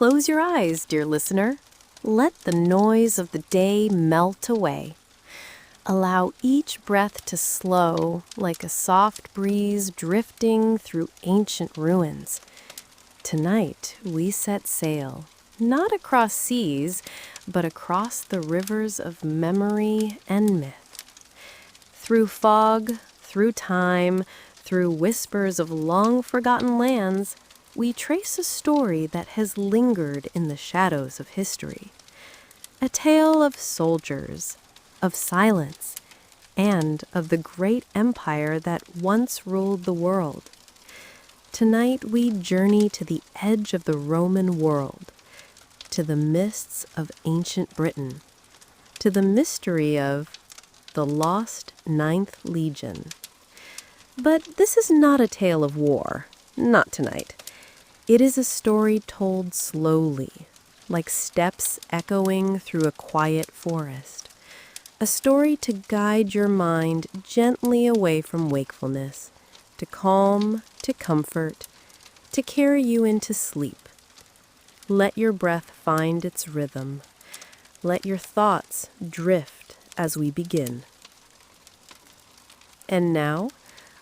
Close your eyes, dear listener. Let the noise of the day melt away. Allow each breath to slow like a soft breeze drifting through ancient ruins. Tonight, we set sail, not across seas, but across the rivers of memory and myth. Through fog, through time, through whispers of long-forgotten lands, we trace a story that has lingered in the shadows of history. A tale of soldiers, of silence, and of the great empire that once ruled the world. Tonight we journey to the edge of the Roman world, to the mists of ancient Britain, to the mystery of the lost Ninth Legion. But this is not a tale of war, not tonight. It is a story told slowly, like steps echoing through a quiet forest. A story to guide your mind gently away from wakefulness, to calm, to comfort, to carry you into sleep. Let your breath find its rhythm. Let your thoughts drift as we begin. And now,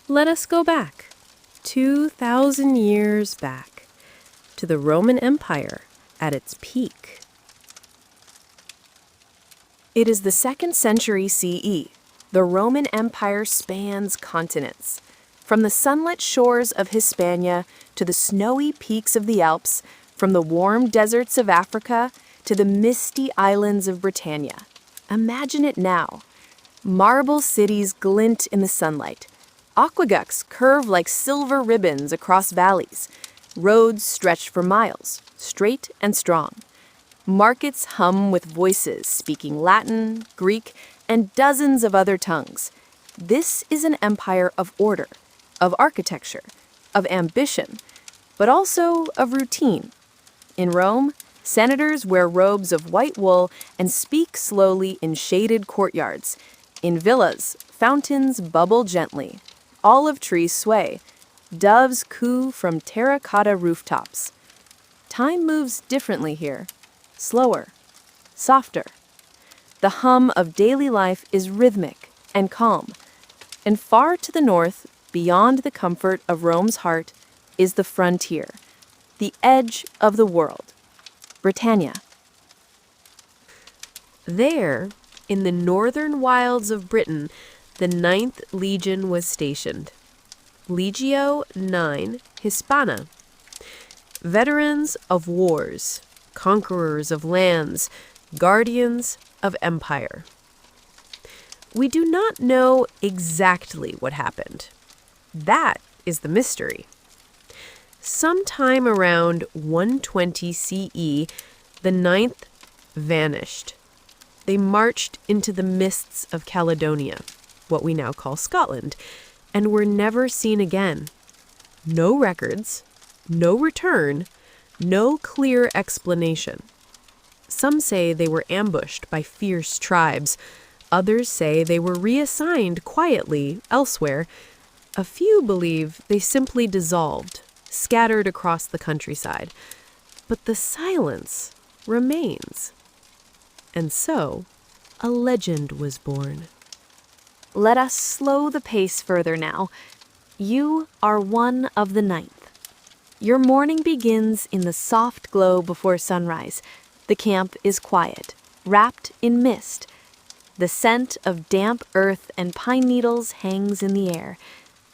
let us go back, 2,000 years back, to the Roman Empire at its peak. It is the 2nd century CE. The Roman Empire spans continents. From the sunlit shores of Hispania to the snowy peaks of the Alps, from the warm deserts of Africa to the misty islands of Britannia. Imagine it now. Marble cities glint in the sunlight. Aqueducts curve like silver ribbons across valleys. Roads stretch for miles, straight and strong. Markets hum with voices speaking Latin, Greek, and dozens of other tongues. This is an empire of order, of architecture, of ambition, but also of routine. In Rome, senators wear robes of white wool and speak slowly in shaded courtyards. In villas, fountains bubble gently. Olive trees sway. Doves coo from terracotta rooftops. Time moves differently here, slower, softer. The hum of daily life is rhythmic and calm. And far to the north, beyond the comfort of Rome's heart, is the frontier, the edge of the world, Britannia. There, in the northern wilds of Britain, the Ninth Legion was stationed. Legio IX Hispana. Veterans of wars, conquerors of lands, guardians of empire. We do not know exactly what happened. That is the mystery. Sometime around 120 CE, the Ninth vanished. They marched into the mists of Caledonia, what we now call Scotland, and were never seen again. No records, no return, no clear explanation. Some say they were ambushed by fierce tribes. Others say they were reassigned quietly elsewhere. A few believe they simply dissolved, scattered across the countryside. But the silence remains. And so, a legend was born. Let us slow the pace further now. You are one of the ninth. Your morning begins in the soft glow before sunrise. The camp is quiet, wrapped in mist. The scent of damp earth and pine needles hangs in the air.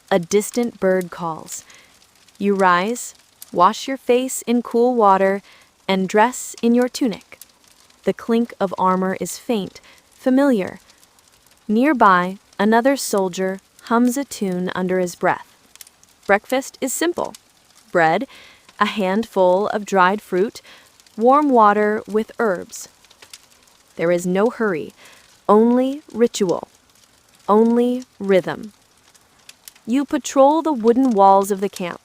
A distant bird calls. You rise, wash your face in cool water, and dress in your tunic. The clink of armor is faint, familiar. Nearby, another soldier hums a tune under his breath. Breakfast is simple. Bread, a handful of dried fruit, warm water with herbs. There is no hurry, only ritual, only rhythm. You patrol the wooden walls of the camp.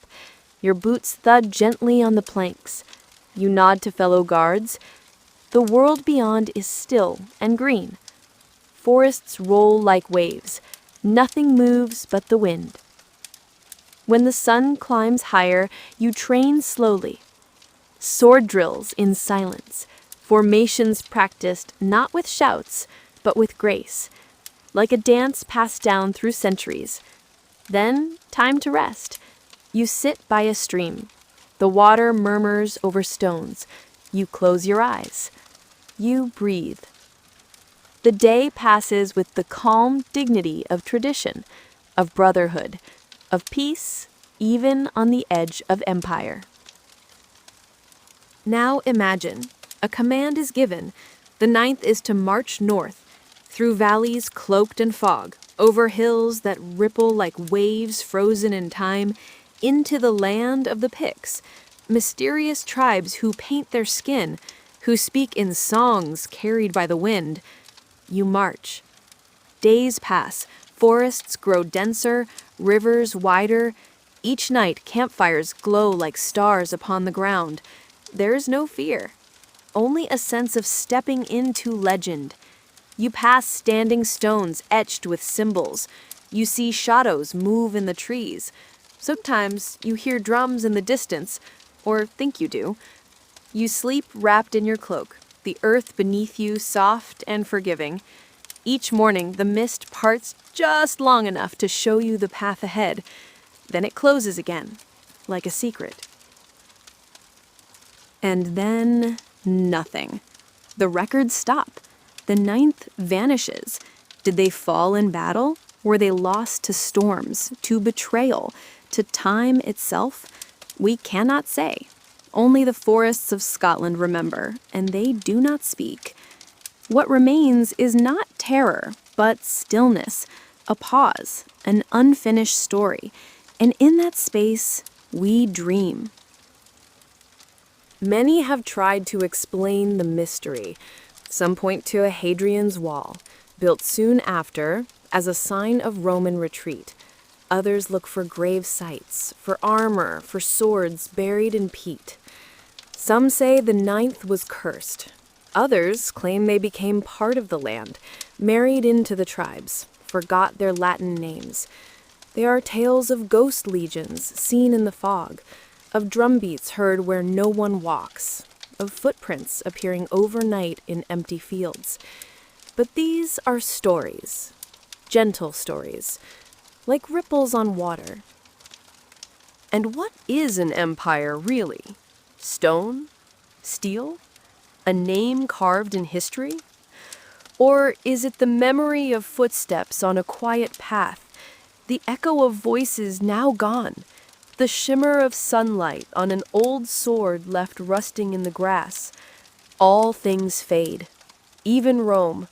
Your boots thud gently on the planks. You nod to fellow guards. The world beyond is still and green. Forests roll like waves. Nothing moves but the wind. When the sun climbs higher, you train slowly. sword drills in silence, formations practiced not with shouts, but with grace, like a dance passed down through centuries. Then, time to rest. You sit by a stream. The water murmurs over stones. You close your eyes. You breathe. The day passes with the calm dignity of tradition, of brotherhood, of peace, even on the edge of empire. Now imagine, a command is given. The 9th is to march north, through valleys cloaked in fog, over hills that ripple like waves frozen in time, into the land of the Picts, mysterious tribes who paint their skin, who speak in songs carried by the wind. You march. Days pass, forests grow denser, rivers wider. Each night, campfires glow like stars upon the ground. There is no fear, only a sense of stepping into legend. You pass standing stones etched with symbols. You see shadows move in the trees. Sometimes you hear drums in the distance, or think you do. You sleep wrapped in your cloak, the earth beneath you soft and forgiving. Each morning, the mist parts just long enough to show you the path ahead. Then it closes again, like a secret. And then nothing. The records stop. The 9th vanishes. Did they fall in battle? Were they lost to storms, to betrayal, to time itself? We cannot say. Only the forests of Scotland remember, and they do not speak. What remains is not terror, but stillness, a pause, an unfinished story. And in that space, we dream. Many have tried to explain the mystery. Some point to a Hadrian's Wall, built soon after as a sign of Roman retreat. Others look for grave sites, for armor, for swords buried in peat. Some say the 9th was cursed. Others claim they became part of the land, married into the tribes, forgot their Latin names. There are tales of ghost legions seen in the fog, of drumbeats heard where no one walks, of footprints appearing overnight in empty fields. But these are stories, gentle stories, like ripples on water. And what is an empire, really? Stone? Steel? A name carved in history? Or is it the memory of footsteps on a quiet path, the echo of voices now gone, the shimmer of sunlight on an old sword left rusting in the grass? All things fade, even Rome,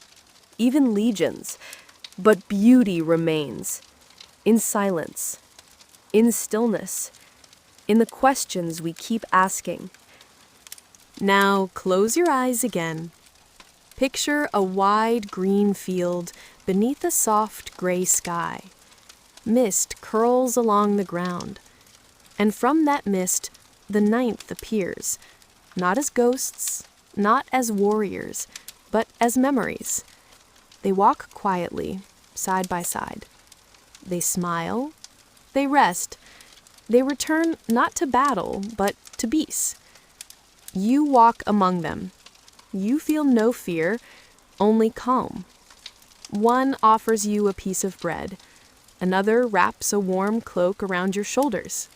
even legions, but beauty remains. In silence, in stillness, in the questions we keep asking. Now close your eyes again. Picture a wide green field beneath a soft gray sky. Mist curls along the ground, and from that mist the 9th appears, not as ghosts, not as warriors, but as memories. They walk quietly, side by side. They smile, they rest, they return not to battle, but to peace. You walk among them. You feel no fear, only calm. One offers you a piece of bread. Another wraps a warm cloak around your shoulders.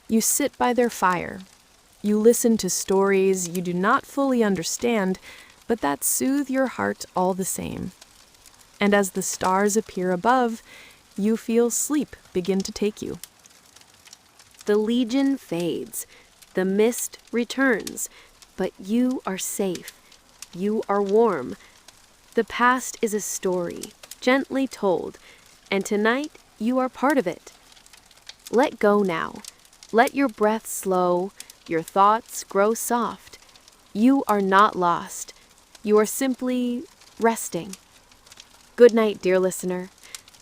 You sit by their fire. You listen to stories you do not fully understand, but that soothe your heart all the same. And as the stars appear above, you feel sleep begin to take you. The legion fades. The mist returns, but you are safe. You are warm. The past is a story, gently told, and tonight you are part of it. Let go now. Let your breath slow, your thoughts grow soft. You are not lost. You are simply resting. Good night, dear listener.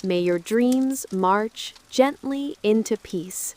May your dreams march gently into peace.